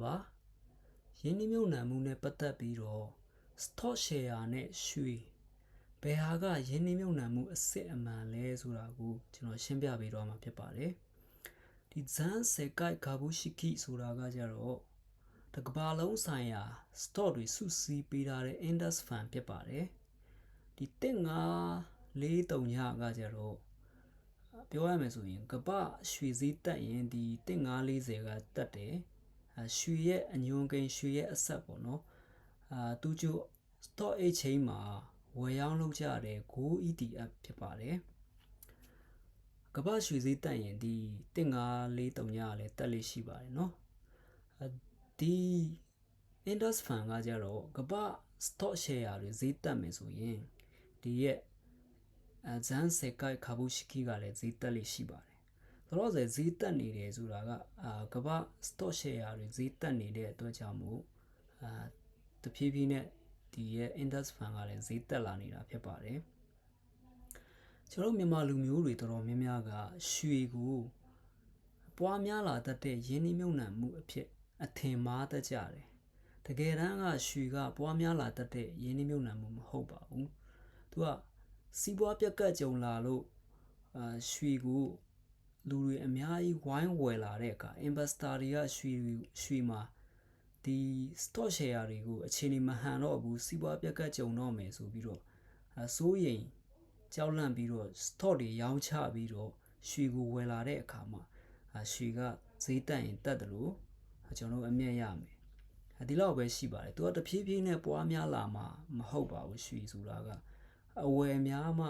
ပါယင်းနှမြုပ်နှံမှုနဲ့ပတ်သက်ပြီးတော့ stock share နဲ့ရွှေဘယ်ဟာကယင်းနှမြုပ်နှံမှုအစစ်အမှန်လဲဆိုတာကိုကျွန်တော်ရှင်းပြပေးတော့မှာဖြစ်ပါတယ်ဒီဇန်ဆယ်ကိုက်ဂါဘူးရှိခိဆိုတာကကြတော့တကဘာလုံးဆိုင်ရာ stock တွေစုစည်းပေးထားတဲ့ index fund ဖြစ်ပါတယ်ဒီ15439ကကြတော့ပြောရမယ်ဆိုရင်ကပရွှေစည်းတက်ရင်ဒီ1540ကတက်တယ်ရွှေရဲ့အညွန်ကိန်းရွှေရဲ့အဆက်ပေါ့နော်သူကျို stock exchange မှာဝယ်ရောင်းလုပ်ကြတဲ့ Gold ETF ဖြစ်ပါတယ်ကပရွှေစည်းတက်ရင်ဒီ15439ကလည်းတက်လိရှိပါတယ်နော်ဒီ index fund ကကြတော့ကပ stock share တွေဈေးတက်မယ်ဆိုရင်ဒီရဲ့ဇန်ဆယ်ကိုက်ခါဘူးရှိခိကလည်းဈေးတက်လိရှိပါတယ်ဆိုတော့ဈေးတက်နေတယ်ဆိုတာကကပ stock share တွေဈေးတက်နေတဲ့အတွက်ကြောင့်မို့တဖြည်းဖြည်းနဲ့ဒီရဲ့ index fund ကလည်းဈေးတက်လာနေတာဖြစ်ပါတယ်ကျွန်တော်မြန်မာလူမျိုးတွေတော်တော်များများကရွှေကိုပွားများလာတတ်တဲ့ယင်းနှမြုပ်နှံမှုအဖြစ်အထင်မှားတတ်ကြတယ်တကယ်တမ်းကရွှေကပွားများလာတတ်တဲ့ယင်းနှမြုပ်နှံမှုမဟုတ်ပါဘူးသူကစီးပွားပြက်ကတ်ကြုံလာလို့ရွှေကိုလူတွေအများကြီးဝိုင်းဝယ်လာတဲ့အခါ investor တွေကရွှေမှာဒီ stock share တွေကိုအခြေအနေမဟန်တော့ဘူးစီးပွားပြက်ကတ်ကြုံတော့မယ်ဆိုပြီးတော့စိုးရိမ်ကြောက်လန့်ပြီးတော့ stock တွေရောင်းချပြီးတော့ရွှေကိုဝယ်လာတဲ့အခါမှာရွှေကဈေးတက်ရင်တက်တယ်လို့ကျွန်တော်တို့အမြတ်ရမယ်ဒီလောက်ပဲရှိပါတယ်သူကတဖြည်းဖြည်းနဲ့ပွားများလာမှာမဟုတ်ပါဘူးရွှေဆိုတာကအဝယ်များမှ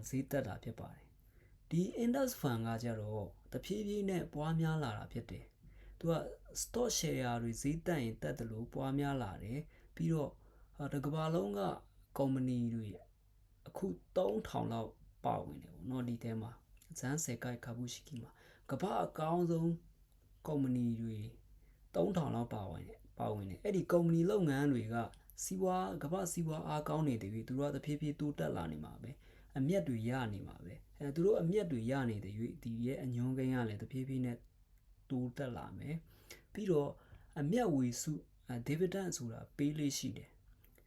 ဈေးတက်တာဖြစ်ပါတယ်ဒီ index fund ကကြတော့တဖြည်းဖြည်းနဲ့ပွားများလာတာဖြစ်တယ်သူက stock share တွေဈေးတက်ရင်တက်တယ်လို့ပွားများလာတယ်ပြီးတော့တကဘာလုံးကကုမ္ပဏီတွေအခု3000လောက်ပါဝင်တယ်ပေါ့နော်ဒီထဲမှာဇန်ဆယ်ကိုက်ခါဘူးရှိခိမှာကမ္ဘာအကောင်းဆုံးကုမ္ပဏီတွေ3000လောက်ပါဝင်တယ်အဲ့ဒီကုမ္ပဏီလုပ်ငန်းတွေကကမ္ဘာစီးပွားအားကောင်းနေတယ်ပြီးသူတို့ကတဖြည်းဖြည်းတိုးတက်လာနေမှာပဲအမြတ်တွေရနေမှာပဲသူတို့အမြတ်တွေရနေတဲ့ဒီရဲ့အညွန်ကိန်းကလည်းတဖြည်းဖြည်းနဲ့တိုးတက်လာမယ်ပြီးတော့အမြတ်ဝေစု dividend ဆိုတာပေးလေးရှိတယ်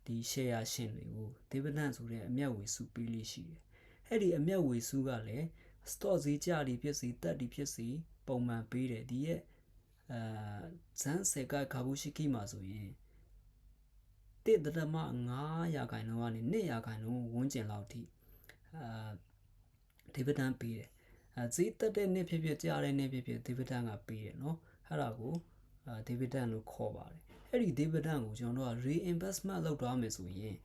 ဒီ share ရှင်တွေကို dividend ဆိုတဲ့အမြတ်ဝေစုပေးလေးရှိတယ်အဲ့ဒီအမြတ်ဝေစုကလည်း stock ဈေးကျသည်ဖြစ်စေတက်သည်ဖြစ်စေပုံမှန်ပေးတယ်ဒီရဲ့ဇန်ဆယ်ကခါဘူးရှိခိမှာဆိုရင်1.5%ကနေ2%ဝန်းကျင်လောက်ထိdividend ပေးတယ်ဈေးတက်တဲ့နေ့ဖြစ်ဖြစ်ကျတဲ့နေ့ဖြစ်ဖြစ် dividend ကပေးတယ်နော်အဲ့ဒါကိုdividend လို့ခေါ်ပါတယ်အဲ့ဒီ dividend ကိုကျွန်တော်တို့က reinvestment လုပ်သွားမယ်ဆိုရင်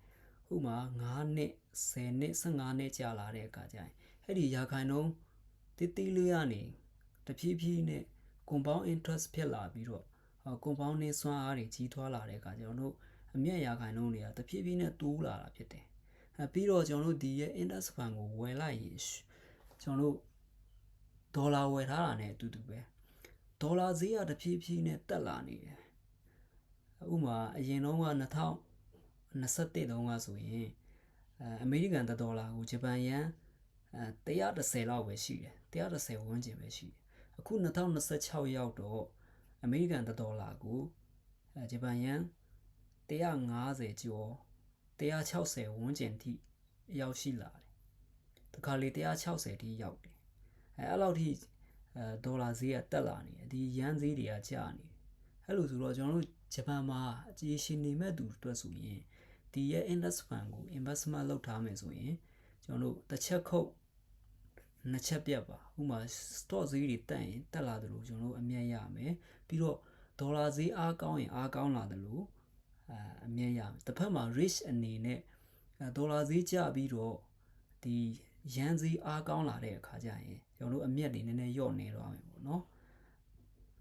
ဥပမာ9နှစ်10နှစ်15နှစ်ကြာလာတဲ့အခါကျရင်အဲ့ဒီရာခိုင်နှုန်းတိလေးကနေတဖြည်းဖြည်းနဲ့ compound interest ဖြစ်လာပြီးတော့ compound နဲ့စွမ်းအားတွေကြီးထွားလာတဲ့အခါကျွန်တော်တို့အမြတ်ရာခိုင်နှုန်းတွေကတဖြည်းဖြည်းနဲ့တိုးလာတာဖြစ်တယ်ပြီးတော့ကျွန်တော်တို့ဒီရဲ့ index fund ကိုဝယ်လိုက်ရင်ကျွန်တော်တို့ဒေါ်လာဝယ်ထားတာနဲ့အတူတူပဲဒေါ်လာဈေးကတဖြည်းဖြည်းနဲ့တက်လာနေတယ်ဥပမာအရင်တုန်းက2021တုန်းကဆိုရင်အမေရိကန်ဒေါ်လာကိုဂျပန်ယန်110လောက်ပဲရှိတယ်110ဝန်းကျင်ပဲရှိတယ်အခု2026ရောက်တော့အမေရိကန်ဒေါ်လာကိုဂျပန်ယန်150ကျော်160ဝန်းကျင်ထိရောက်ရှိလာတယ်တခါလေ160ထိရောက်တယ်အဲ့လောက်ထိဒေါ်လာဈေးကတက်လာနေတယ်ဒီယန်ဈေးတွေကကျနေတယ်အဲ့လိုဆိုတော့ကျွန်တော်တို့ဂျပန်မှာအကြေရှင်နေမဲ့သူအတွက်ဆိုရင်ဒီရဲ့ index fund ကို investment လုပ်ထားမယ်ဆိုရင်ကျွန်တော်တို့တစ်ချက်ခုတ်နှစ်ချက်ပြတ်ပါဥပမာ stock ဈေးတွေတက်ရင်တက်လာတယ်လို့ကျွန်တော်တို့အမြတ်ရမယ်ပြီးတော့ဒေါ်လာဈေးအားကောင်းရင်အားကောင်းလာတယ်လို့အမြတ်ရမယ်တစ်ဖက်မှာ risk အနေနဲ့ဒေါ်လာဈေးကျပြီးတော့ဒီရန်ဈေးအားကောင်းလာတဲ့အခါကျရင်ကျွန်တော်တို့အမြတ်တွေနည်းနည်းလျော့နေတော့မယ်ပေါ့နော်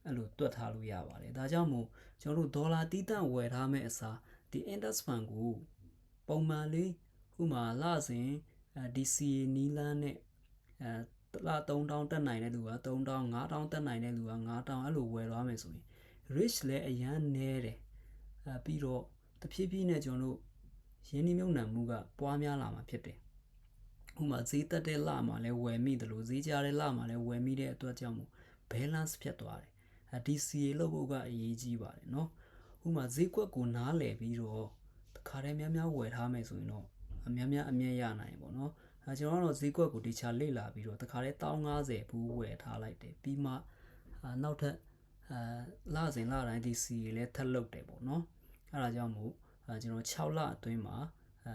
အဲ့လိုတွက်ထားလို့ရပါတယ်ဒါကြောင့်မို့ကျွန်တော်တို့ဒေါ်လာတီးတန့်ဝယ်ထားမယ့်အစားဒီ index fund ကိုပုံမှန်လေးဥမာလစဉ် DCA နီးလန်းနဲ့လ3000တက်နိုင်တဲ့လူက3000 5000တက်နိုင်တဲ့လူက5000အဲ့လိုဝယ်သွားမယ်ဆိုရင် risk လည်းအရန်နည်းတယ်ပြီးတော့တဖြည်းဖြည်းနဲ့ကျွန်တော်တို့ရင်းနှီးမြှုပ်နှံမှုကပွားများလာမှာဖြစ်တယ်ဥပမာဈေးတက်တဲ့လမှာလည်းဝယ်မိတယ်လို့ဈေးကျတဲ့လမှာလည်းဝယ်မိတဲ့အတွက်ကြောင့်မို့ balance ဖြစ်သွားတယ် DCA လုပ်ဖို့ကအရေးကြီးပါတယ်เนาะဥပမာဈေးကွက်ကိုနားလည်ပြီးတော့တခါတည်းများဝယ်ထားမယ်ဆိုရင်တော့များအမြတ်ရနိုင်ပေါ့เนาะကျွန်တော်တို့ဈေးကွက်ကိုတခြားလေ့လာပြီးတော့တခါတည်း150ဘူးဝယ်ထားလိုက်တယ်ပြီးမှနောက်ထပ်လစဉ်လတိုင်း DCA လည်းထပ်လုပ်တယ်ပေါ့เนาะအဲ့ဒါကြောင့်မို့ကျွန်တော်6လအတွင်းမှာ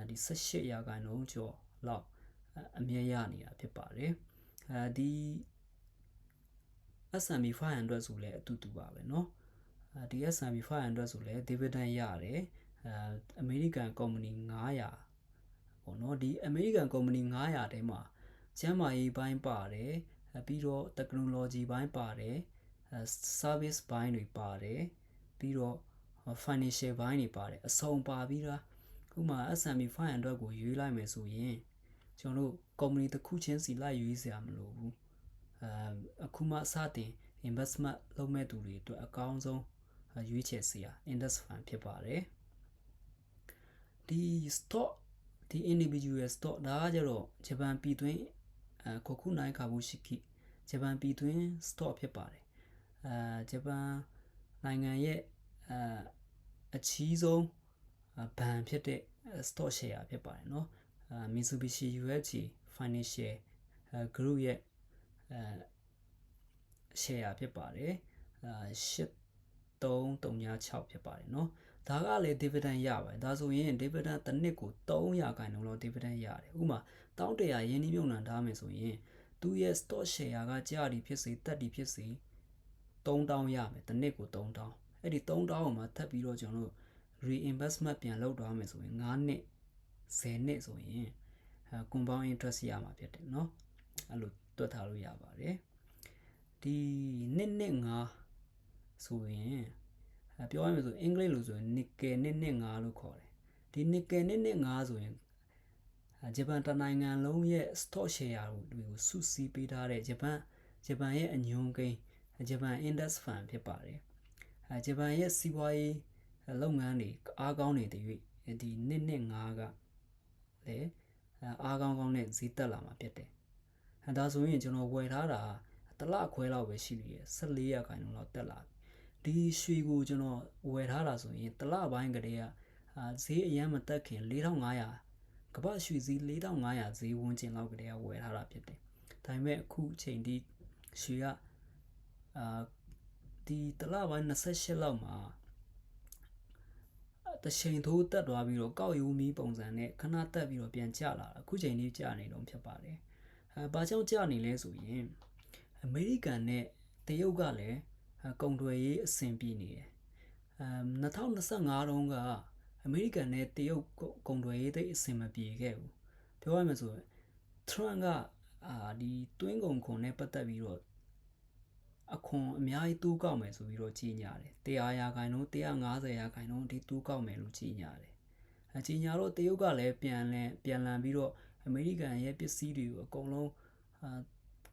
ဒီ18%ကျော်လောက်အမြတ်ရနေတာဖြစ်ပါတယ်ဒီ S&P 500ဆိုလည်းအတူတူပါပဲเนาะဒီ S&P 500ဆိုလည်း dividend ရတယ်အမေရိကန်ကုမ္ပဏီ900ပေါ့เนาะဒီအမေရိကန်ကုမ္ပဏီ900ထဲမှာကျန်းမာရေးပိုင်းပါတယ်ပြီးတော့ technology ဘိုင်းပါတယ်service ဘိုင်းတွေပါတယ်ပြီးတော့ financial ဘိုင်းတွေပါတယ်အစုံပါပြီးသားဥပမာ S&P 500ကိုရွေးလိုက်မယ်ဆိုရင်ကျွန်တော်တို့ကုမ္ပဏီတစ်ခုချင်းစီလိုက်ရွေးစရာမလိုဘူးအခုမှစတင် investment လုပ်မဲ့သူတွေအတွက်အကောင်းဆုံးရွေးချယ်စရာ index fund ဖြစ်ပါတယ်ဒီ stock ဒီ individual stock ဒါကကြတော့ဂျပန်ပြည်တွင်းကိုခုနိုင်ကာဘူးရှိခိဂျပန်ပြည်တွင်း stock ဖြစ်ပါတယ်ဂျပန်နိုင်ငံရဲ့အကြီးဆုံးဘဏ်ဖြစ်တဲ့ stock share ဖြစ်ပါတယ်เนาะMitsubishi UFJ Financial Group ရဲ့share ဖြစ်ပါတယ်8336ဖြစ်ပါတယ်เนาะဒါကလည်း dividend ရပါတယ်ဒါဆိုရင် dividend တစ်နှစ်ကို3%လောက် dividend ရတယ်ဥပမာ1100ရင်းနှီးမြှုပ်နှံထားမယ်ဆိုရင်သူရဲ့ stock share ကကျသည်ဖြစ်စေတက်သည်ဖြစ်စေ3000ရမယ်တစ်နှစ်ကို3000အဲ့ဒီ3000ကိုမှထပ်ပြီးတော့ကျွန်တော်တို့ reinvestment ပြန်လုပ်သွားမယ်ဆိုရင်9နှစ်10နှစ်ဆိုရင်compound interest ရမှာဖြစ်တယ်เนาะအဲ့လိုတွက်ထားလို့ရပါတယ်ဒီနှစ်5ဆိုရင်ပြောရမယ်ဆိုအင်္ဂလိပ်လိုဆိုရင် nickel နှစ်5လို့ခေါ်တယ်ဒီ nickel နှစ်5ဆိုရင်ဂျပန်တနိုင်ငံလုံးရဲ့ stock share တွေကိုစုစည်းပေးထားတဲ့ဂျပန်ရဲ့အညွှန်းကိန်းဂျပန် index fund ဖြစ်ပါတယ်ဂျပန်ရဲ့စီးပွားရေးလုပ်ငန်းတွေအားကောင်းနေတဲ့၍ဒီနှစ်5ကလည်းအားကောင်းနဲ့ဈေးတက်လာမှာဖြစ်တယ်ဒါဆိုရင်ကျွန်တော်ဝယ်ထားတာတလခွဲလောက်ပဲရှိသေးတယ်14%လောက်တက်လာဒီရွှေကိုကျွန်တော်ဝယ်ထားတာဆိုရင်တလပိုင်းကတည်းကဈေးအရန်မတက်ခင်4500ကမ္ဘာရွှေဈေး4500ဈေးဝန်းကျင်လောက်ကတည်းကဝယ်ထားတာဖြစ်တယ်ဒါပေမဲ့အခုချိန်ဒီရွှေကဒီတလပိုင်း28လောက်မှာတချိန်ထိုးတက်သွားပြီးတော့ကောက်ရိုးမီးပုံစံနဲ့ခဏတက်ပြီးတော့ပြန်ကျလာတာအခုချိန်လေးကျနေတော့ဖြစ်ပါတယ်ဘာကြောင့်ကျနေလဲဆိုရင်အမေရိကန်နဲ့တရုတ်ကလည်းကုန်သွယ်ရေးအဆင်ပြေနေတယ်2025တုန်းကအမေရိကန်နဲ့တရုတ်ကုန်သွယ်ရေးသိအဆင်မပြေခဲ့ဘူးပြောရမယ်ဆိုရင် Trump ကဒီတွင်းကုန်ခွန်နဲ့ပတ်သက်ပြီးတော့အခွန်အများကြီးတိုးကောက်မယ်ဆိုပြီးတော့ကြီးညာတယ်100%, 150%ဒီတိုးကောက်မယ်လို့ကြီးညာတယ်ကြီးညာတော့တရုတ်ကလည်းပြန်လည်ပြီးတော့အမေရိကန်ရဲ့ပစ္စည်းတွေကိုအကုန်လုံး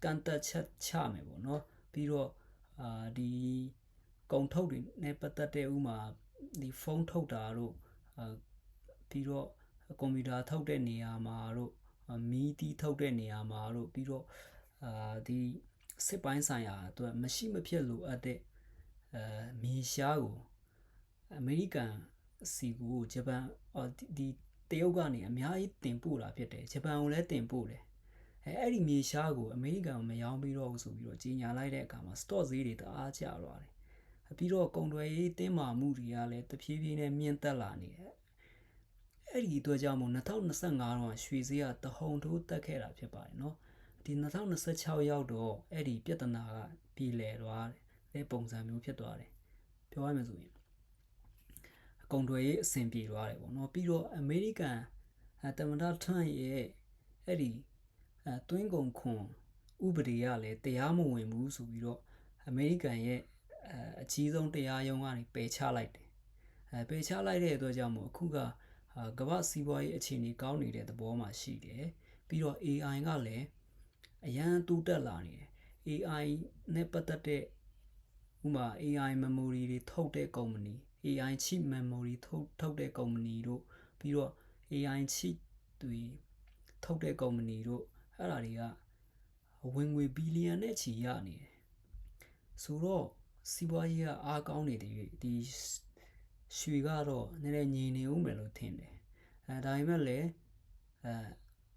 ကန်တက်ချက်ချမယ်ပေါ့နော်ပြီးတော့ဒီကုန်ထုတ်တွေနဲ့ပတ်သက်တဲ့ဥမာဒီဖုန်းထုတ်တာတို့ပြီးတော့ကွန်ပျူတာထုတ်တဲ့နေရာမှာတို့မီးတီးထုတ်တဲ့နေရာမှာတို့ပြီးတော့ဒီစစ်ပိုင်းဆိုင်ရာအတွက်မရှိမဖြစ်လိုအပ်တဲ့မြေရှားကိုအမေရိကန်စီကိုဂျပန်ဒီတရုတ်ကနေအများကြီးတင်ပို့တာဖြစ်တယ်ဂျပန်ကိုလည်းတင်ပို့တယ်အဲ့ဒီမြေရှားကိုအမေရိကန်မရောင်းပြီးတော့ဆိုပြီးတော့ကြီးညာလိုက်တဲ့အခါမှာ stock ဈေးတွေတအားကျသွားတယ်ပြီးတော့ကုန်သွယ်ရေးတင်းမာမှုတွေကလည်းတဖြည်းဖြည်းနဲ့မြင့်တက်လာနေတယ်အဲ့ဒီအတွက်ကြောင့်မို့2025တော့ရွှေဈေးကတဟုန်ထိုးတက်ခဲ့တာဖြစ်ပါတယ်เนาะဒီ2026ရောက်တော့အဲ့ဒီပြဿနာကပြည်လည်သွားတဲ့ပုံစံမျိုးဖြစ်သွားတယ်ပြောရမယ်ဆိုရင်ကုန်သွယ်ရေးအဆင်ပြေသွားတယ်ပေါ့เนาะပြီးတော့အမေရိကန်သမ္မတထရန့်ရဲ့အဲ့ဒီတွင်းကုန်ခွန်ဥပဒေကလည်းတရားမဝင်ဘူးဆိုပြီးတော့အမေရိကန်ရဲ့အကြီးဆုံးတရားရုံးကနေပယ်ချလိုက်တယ်ပယ်ချလိုက်တဲ့အတွက်ကြောင့်မို့အခုကကမ္ဘာစီးပွားရေးအခြေအနေကောင်းနေတဲ့သဘောမှာရှိတယ်ပြီးတော့ AI ကလည်းအရန်တိုးတက်လာနေတယ် AI နဲ့ပတ်သက်တဲ့ဥမာ AI memory တွေထုတ်တဲ့ကုမ္ပဏီ AI chip memory ထုတ်တဲ့ကုမ္ပဏီတို့ပြီးတော့ AI chip တွေထုတ်တဲ့ကုမ္ပဏီတို့အဲ့ဒါတွေကဝင်ငွေဘီလီယံနဲ့ချီရနေတယ်ဆိုတော့ စီးပွားရေးကအားကောင်းနေတဲ့ဒီရွှေကတော့နည်းနည်းငြိမ်နေဦးမယ်လို့ထင်တယ်ဒါပေမဲ့လည်း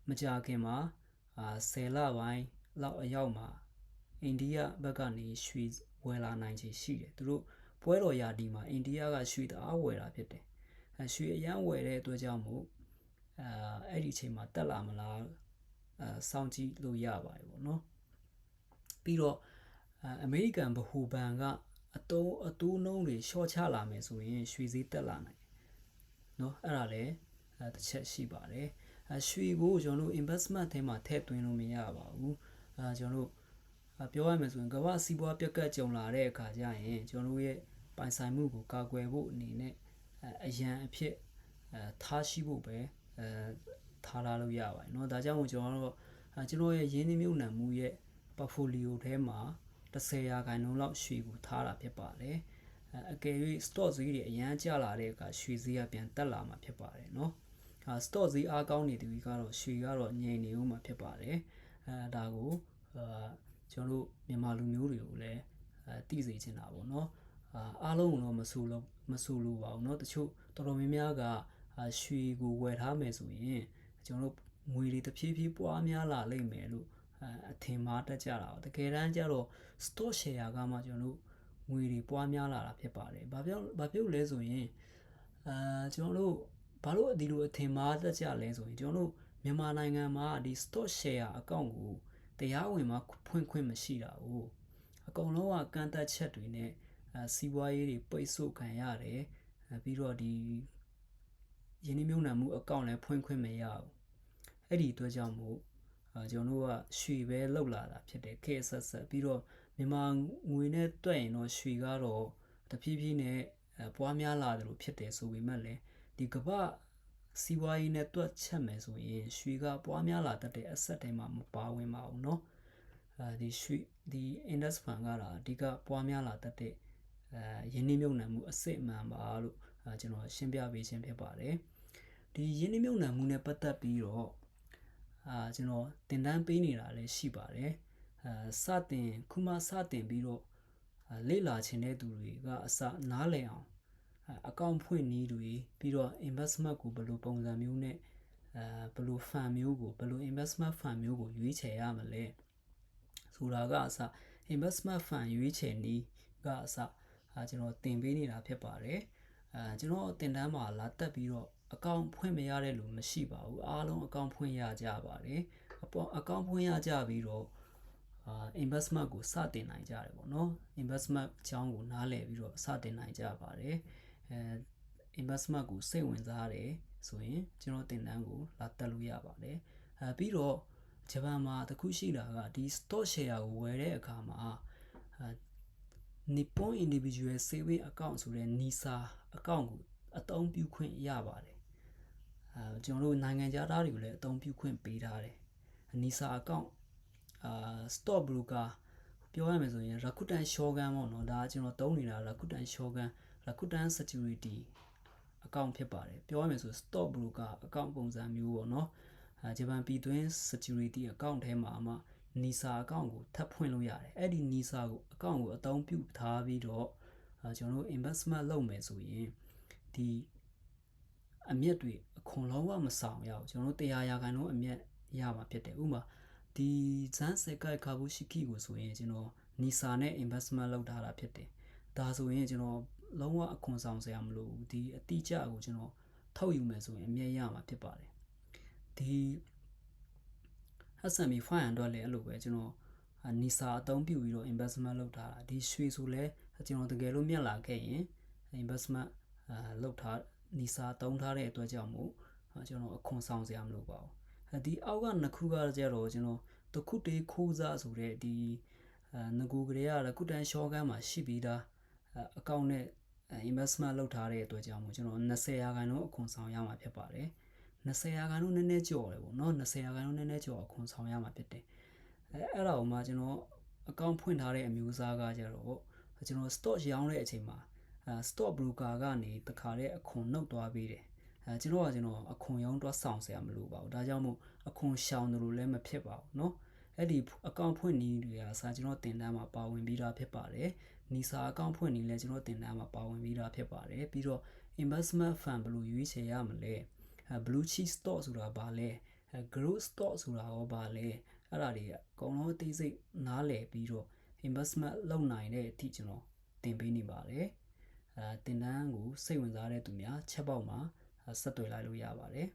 မကြာခင်မှာ10 လပိုင်းလောက်အရောက်မှာအိန္ဒိယဘက်ကနေရွှေဝယ်လာနိုင်ချေရှိတယ်သူတို့ပွဲတော်ရာဒီမှာအိန္ဒိယကရွှေတအားဝယ်တာဖြစ်တယ်ရွှေအရန်ဝယ်တဲ့အတွက်ကြောင့်မို့အဲ့ဒီအချိန်မှာတက်လာမလားစောင့်ကြည့်လို့ရပါတယ်ပေါ့နော်ပြီးတော့အမေရိကန်ဗဟိုဘဏ်ကအတိုးနှုန်းတွေရှော့ချလာမယ်ဆိုရင်ရွှေဈေးတက်လာနိုင်เนาะအဲ့ဒါလည်းတစ်ချက်ရှိပါတယ်ရွှေကိုကျွန်တော်တို့ investment ထဲမှာထည့်သွင်းလို့မရပါဘူးကျွန်တော်တို့ပြောရမယ်ဆိုရင်ကမ္ဘာစီးပွားပြက်ကတ်ကြုံလာတဲ့အခါကျရင်ကျွန်တော်တို့ရဲ့ပိုင်ဆိုင်မှုကိုကာကွယ်ဖို့အနေနဲ့အရန်အဖြစ်ထားရှိဖို့ပဲထားလာလို့ရပါတယ်เนาะဒါကြောင့်မို့ကျွန်တော်ရဲ့ရင်းနှီးမြှုပ်နှံမှုရဲ့ portfolio ထဲမှာ10% လောက်ရွှေကိုထားတာဖြစ်ပါတယ်အကယ်၍ stock ဈေးတွေအရန်ကျလာတဲ့အခါရွှေဈေးကပြန်တက်လာမှာဖြစ်ပါတယ်เนาะstock ဈေးအားကောင်းနေသူကတော့ရွှေကတော့ငြိမ်နေဦးမှာဖြစ်ပါတယ်ဒါကိုကျွန်တော်တို့မြန်မာလူမျိုးတွေကိုလည်းသိစေချင်တာပေါ့เนาะအားလုံးတော့မဆိုလို့ပါဘူးเนาะတချို့တော်တော်များများကရွှေကိုဝယ်ထားမယ်ဆိုရင်ကျွန်တော်တို့ငွေတွေတဖြည်းဖြည်းပွားများလာလိမ့်မယ်လို့အထင်မှားတတ်ကြတာတကယ်တမ်းကျတော့ stock share ကမှကျွန်တော်တို့ငွေတွေပွားများလာတာဖြစ်ပါတယ်ဘာဖြစ်လဲဆိုရင်ကျွန်တော်တို့ဘာလို့ဒီလိုအထင်မှားတတ်ကြလဲဆိုရင်ကျွန်တော်တို့မြန်မာနိုင်ငံမှာဒီ stock share account ကိုတရားဝင်မှာဖွင့်ခွင့်မရှိတာဘူးအကုန်လုံးကကန့်သတ်ချက်တွေနဲ့စီးပွားရေးတွေပိတ်ဆို့ခံရတယ်ပြီးတော့ဒီယင်းနှမြုံနှံမှုအကောင့်လည်းဖွင့်ခွင့်မရဘူးအဲ့ဒီအတွက်ကြောင့်မို့ကျွန်တော်တို့ကရွှေပဲလောက်လာတာဖြစ်တယ်ခေတ်ဆက်ဆက်ပြီးတော့မြန်မာငွေနဲ့တွက်ရင်တော့ရွှေကတော့တဖြည်းဖြည်းနဲ့ပွားများလာတယ်လို့ဖြစ်တယ်ဆိုပေမဲ့လည်းဒီကမ္ဘာစီးပွားရေးနဲ့တွက်ချက်မယ်ဆိုရင်ရွှေကပွားများလာတတ်တဲ့အဆက်တွေမှာမပါဝင်ပါဘူးเนาะဒီ index fund ကတော့အဓိကပွားများလာတတ်တဲ့ယင်းနှမြုံနှံမှုအစစ်အမှန်ပါလို့ကျွန်တော်ရှင်းပြပေးခြင်းဖြစ်ပါတယ်ဒီယင်းနှမြုံနှံမှုနဲ့ပတ်သက်ပြီးတော့ကျွန်တော်သင်တန်းပေးနေတာလည်းရှိပါတယ်ခုမှစတင်ပြီးတော့လေ့လာခြင်းတဲ့သူတွေကအစနားလည်အောင်အကောင့်ဖွင့်နည်းတွေပြီးတော့ investment ကိုဘယ်လိုပုံစံမျိုးနဲ့ဘယ်လို fund မျိုးကိုဘယ်လို investment fund မျိုးကိုရွေးချယ်ရမလဲဆိုတာကအစ investment fund ရွေးချယ်နည်းကအစကျွန်တော်သင်ပေးနေတာဖြစ်ပါတယ်ကျွန်တော်သင်တန်းမှာလာတက်ပြီးတော့အကောင့်ဖွင့်မရတဲ့လူမရှိပါဘူးအားလုံးအကောင့်ဖွင့်ရကြပါတယ်အကောင့်ဖွင့်ရကြပြီးတော့investment ကိုစတင်နိုင်ကြတယ်ပေါ့နော် investment အကြောင်းကိုနားလည်ပြီးတော့စတင်နိုင်ကြပါတယ်investment ကိုစိတ်ဝင်စားတယ်ဆိုရင်ကျွန်တော်သင်တန်းကိုလာတက်လို့ရပါတယ်ပြီးတော့ဂျပန်မှာတခုရှိတာကဒီ stock share ကိုဝယ်တဲ့အခါမှာNippon Individual Saving Account ဆိုတဲ့ NISA account ကိုအသုံးပြုခွင့်ရပါတယ်ကျွန်တော်တို့နိုင်ငံသားတွေကိုလည်းအသုံးပြုခွင့်ပေးထားတယ် NISA account stock broker ပြောရမယ်ဆိုရင် Rakuten Shogun ပေါ့နော်ဒါကျွန်တော်သုံးနေတာ Rakuten Shogun Rakuten Security account ဖြစ်ပါတယ်ပြောရမယ်ဆို stock broker account ပုံစံမျိုးပေါ့နော်ဂျပန်ပြည်တွင်း security account ထဲမှာမှ NISA account ကိုထပ်ဖွင့်လို့ရတယ်အဲ့ဒီ NISA ကို account ကိုအသုံးပြုထားပြီးတော့ကျွန်တော်တို့ investment လုပ်မယ်ဆိုရင်ဒီအမြတ်တွေအခွန်လုံးဝမဆောင်ရဘူးကျွန်တော်တို့100%အမြတ်ရမှာဖြစ်တယ်ဥပမာဒီဇန်စကိုက်ကာဘူရှိကီကိုဆိုရင်ကျွန်တော် NISA နဲ့ investment လုပ်ထားတာဖြစ်တယ်ဒါဆိုရင်ကျွန်တော်လုံးဝအခွန်ဆောင်စရာမလိုဘူးဒီအတိအကျကိုကျွန်တော်ထုတ်ယူမယ်ဆိုရင်အမြတ်ရမှာဖြစ်ပါတယ်ဒီ S&P 500လည်းအဲ့လိုပဲကျွန်တော်NISA အသုံးပြုပြီးတော့ investment လုပ်ထားတာဒီရွှေဆိုလဲကျွန်တော်တကယ်လို့မြတ်လာခဲ့ရင် investment လုပ်ထား NISA သုံးထားတဲ့အတွက်ကြောင့်မို့ကျွန်တော်အခွန်ဆောင်စရာမလိုပါဘူးဒီအောက်ကနှစ်ခုကကြတော့ကျွန်တော်တခုတေးခိုးစားဆိုတဲ့ဒီငကူကလေးကRakuten Shogunမှာရှိပြီးသားအကောင့်နဲ့ investment လုပ်ထားတဲ့အတွက်ကြောင့်မို့ကျွန်တော်20%အခွန်ဆောင်ရမှာဖြစ်ပါတယ်20%နည်းနည်းကျော်တယ်ပေါ့နော်20%နည်းနည်းကျော်အခွန်ဆောင်ရမှာဖြစ်တယ်အဲ့ဒါကိုမှကျွန်တော်အကောင့်ဖွင့်ထားတဲ့အမျိုးအစားကကြတော့ကျွန်တော် stock ရောင်းတဲ့အချိန်မှာstock broker ကနေတခါတည်းအခွန်နှုတ်သွားပေးတယ်ကျွန်တော်အခွန်ရောင်းတွားဆောင်စရာမလိုပါဘူးဒါကြောင့်မို့အခွန်ရှောင်တယ်လို့လည်းမဖြစ်ပါဘူးเนาะအဲ့ဒီအကောင့်ဖွင့်နည်းတွေကကျွန်တော်တင်တန်းမှာပါဝင်ပြီးသားဖြစ်ပါတယ် NISA အကောင့်ဖွင့်နေလဲကျွန်တော်တင်တန်းမှာပါဝင်ပြီးသားဖြစ်ပါတယ်ပြီးတော့ investment fund ဘယ်လိုရွေးချယ်ရမလဲ blue chip stock ဆိုတာဘာလဲ growth stock ဆိုတာရောဘာလဲအဲ့ဒါတွေအကုန်လုံးအသေးစိတ်နားလည်ပြီးတော့ investment လုပ်နိုင်တဲ့အထိကျွန်တော်တင်ပေးနေပါတယ်တင်တန်းကိုစိတ်ဝင်စားတဲ့သူများချက်ပေါက်မှာဆက်သွယ်လိုက်လို့ရပါတယ်